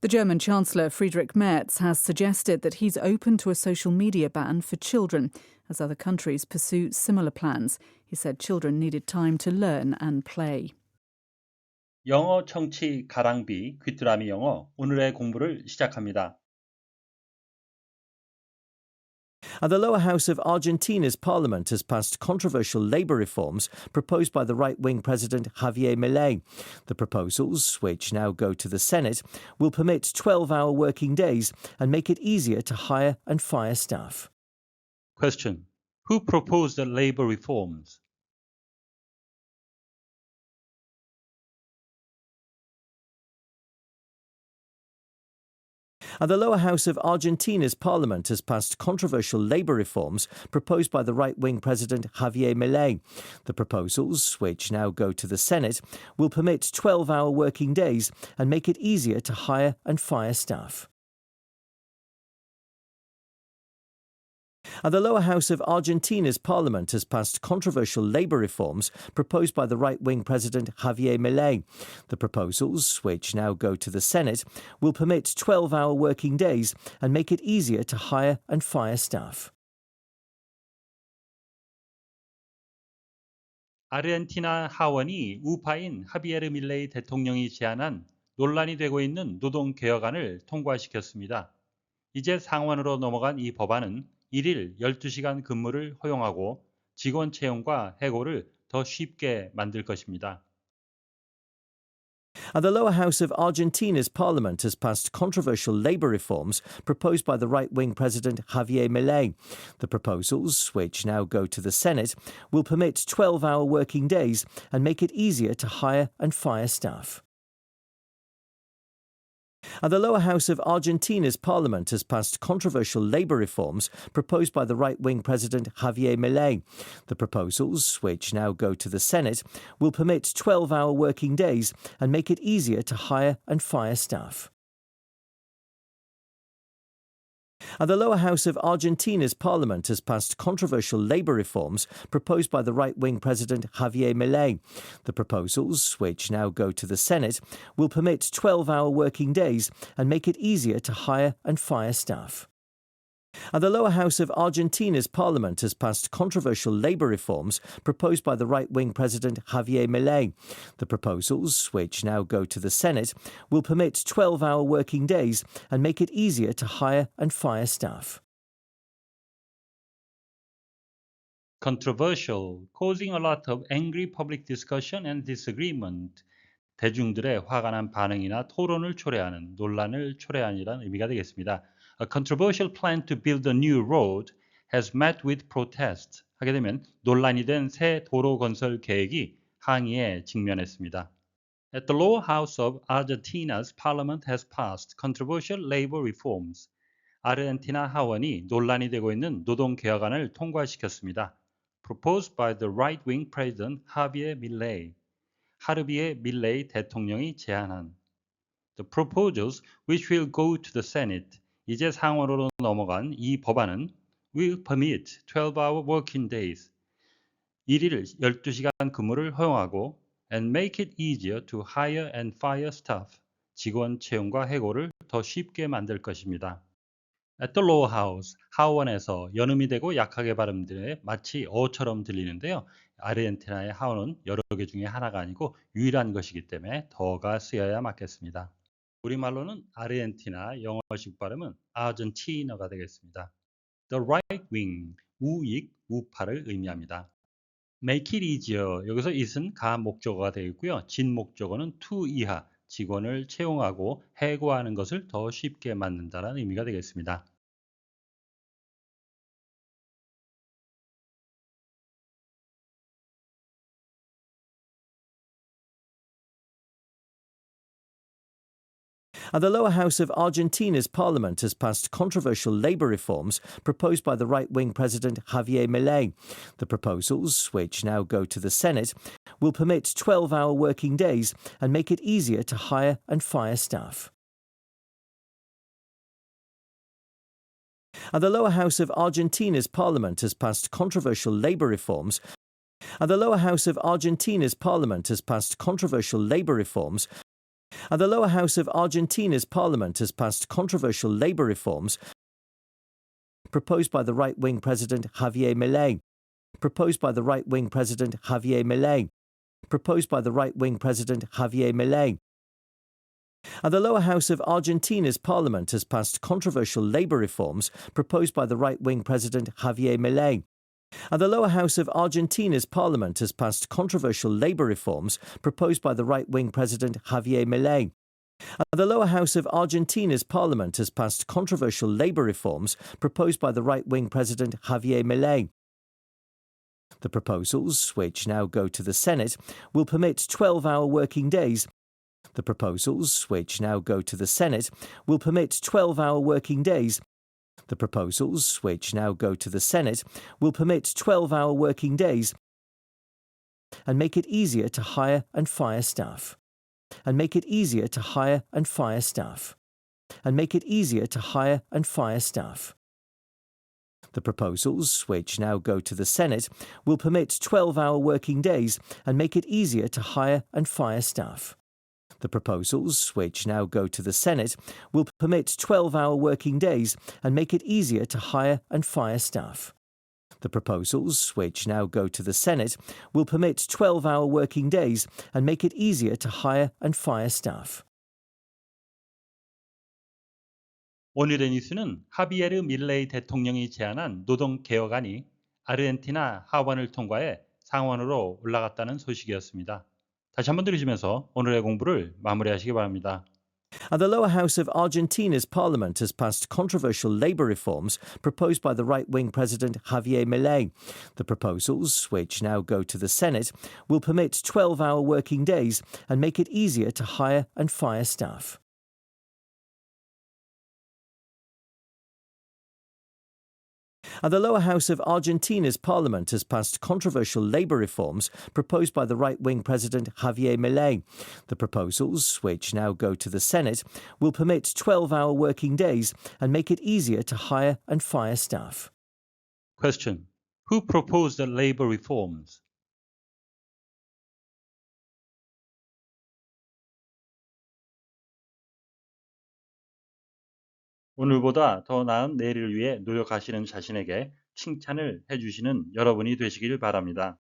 The German Chancellor Friedrich Merz has suggested that he's open to a social media ban for children as other countries pursue similar plans. He said children needed time to learn and play. 영어 청취 가랑비 귀뚜라미 영어 오늘의 공부를 시작합니다. And the lower house of Argentina's parliament has passed controversial labour reforms proposed by the right-wing president Javier Milei. The proposals, which now go to the Senate, will permit 12-hour working days and make it easier to hire and fire staff. Question. Who proposed the labor reforms? And the lower house of Argentina's parliament has passed controversial labour reforms proposed by the right-wing president Javier Milei. The proposals, which now go to the Senate, will permit 12-hour working days and make it easier to hire and fire staff. And the lower house of Argentina's parliament has passed controversial labour reforms proposed by the right-wing president Javier Milei. The proposals, which now go to the Senate, will permit 12-hour working days and make it easier to hire and fire staff. 아르헨티나 하원이 우파인 하비에르 밀레이 대통령이 제안한 논란이 되고 있는 노동개혁안을 통과시켰습니다. 이제 상원으로 넘어간 이 법안은 1일 12시간 근무를 허용하고 직원 채용과 해고를 더 쉽게 만들 것입니다. And the lower house of Argentina's parliament has passed controversial labour reforms proposed by the right-wing president Javier Milei. The proposals, which now go to the Senate, will permit 12-hour working days and make it easier to hire and fire staff. And the lower house of Argentina's parliament has passed controversial labour reforms proposed by the right-wing president Javier Milei. The proposals, which now go to the Senate, will permit 12-hour working days and make it easier to hire and fire staff. And the lower house of Argentina's parliament has passed controversial labour reforms proposed by the right-wing president Javier Milei. The proposals, which now go to the Senate, will permit 12-hour working days and make it easier to hire and fire staff. And the lower house of Argentina's parliament has passed controversial labour reforms proposed by the right-wing president Javier Milei. The proposals, which now go to the Senate, will permit 12-hour working days and make it easier to hire and fire staff. Controversial, causing a lot of angry public discussion and disagreement. 대중들의 화가 난 반응이나 토론을 초래하는, 논란을 초래하는 의미가 되겠습니다. A controversial plan to build a new road has met with protest. 하게 되면 논란이 된 새 도로 건설 계획이 항의에 직면했습니다. At the lower house of Argentina's parliament has passed controversial labor reforms. 아르헨티나 하원이 논란이 되고 있는 노동 개혁안을 통과시켰습니다. Proposed by the right-wing president Javier Milei. 하르비에 밀레이 대통령이 제안한. The proposals, which will go to the Senate, 이제 상원으로 넘어간 이 법안은 will permit 12-hour working days, 1일 12시간 근무를 허용하고 and make it easier to hire and fire staff, 직원 채용과 해고를 더 쉽게 만들 것입니다. At the lower house, 하원에서 연음이 되고 약하게 발음돼 마치 어처럼 들리는데요. 아르헨티나의 하원은 여러 개 중에 하나가 아니고 유일한 것이기 때문에 더가 쓰여야 맞겠습니다. 우리말로는 아르헨티나, 영어식 발음은 아르헨티나가 되겠습니다. The right wing, 우익, 우파를 의미합니다. Make it easier, 여기서 it은 가목적어가 되겠고요. 진목적어는 to 이하, 직원을 채용하고 해고하는 것을 더 쉽게 만든다는 의미가 되겠습니다. And the lower house of Argentina's parliament has passed controversial labour reforms proposed by the right-wing president Javier Milei. The proposals, which now go to the Senate, will permit 12-hour working days and make it easier to hire and fire staff. And the lower house of Argentina's parliament has passed controversial labour reforms And the lower house of Argentina's parliament has passed controversial labour reforms And the lower house of Argentina's parliament has passed controversial labor reforms proposed by the right-wing President Javier Milei. Proposed by the right-wing President Javier Milei. Proposed by the right-wing President Javier Milei. And the lower house of Argentina's parliament has passed controversial labor reforms proposed by the right-wing President Javier Milei. And the lower house of Argentina's parliament has passed controversial labor reforms proposed by the right-wing President Javier Milei. And the lower house of Argentina's parliament has passed controversial labor reforms proposed by the right-wing President Javier Milei. The proposals, which now go to the Senate, will permit 12-hour working days. The proposals, which now go to the Senate, will permit 12-hour working days. The proposals, which now go to the Senate, will permit 12-hour working days and make it easier to hire and fire staff. And make it easier to hire and fire staff. And make it easier to hire and fire staff. The proposals, which now go to the Senate, will permit 12-hour working days and make it easier to hire and fire staff. The proposals, which now go to the Senate, will permit 12-hour working days and make it easier to hire and fire staff. The proposals, which now go to the Senate, will permit 12-hour working days and make it easier to hire and fire staff. 오늘의 뉴스는 하비에르 밀레이 대통령이 제안한 노동개혁안이 아르헨티나 하원을 통과해 상원으로 올라갔다는 소식이었습니다. 다시 한번 들으시면서 오늘의 공부를 마무리하시기 바랍니다. And the lower house of Argentina's parliament has passed controversial labor reforms proposed by the right-wing President Javier Milei. The proposals, which now go to the Senate, will permit 12-hour working days and make it easier to hire and fire staff. And the lower house of Argentina's parliament has passed controversial labor reforms proposed by the right-wing President Javier Milei. The proposals, which now go to the Senate, will permit 12-hour working days and make it easier to hire and fire staff. Question. Who proposed the labor reforms? 오늘보다 더 나은 내일을 위해 노력하시는 자신에게 칭찬을 해주시는 여러분이 되시길 바랍니다.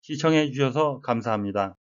시청해 주셔서 감사합니다.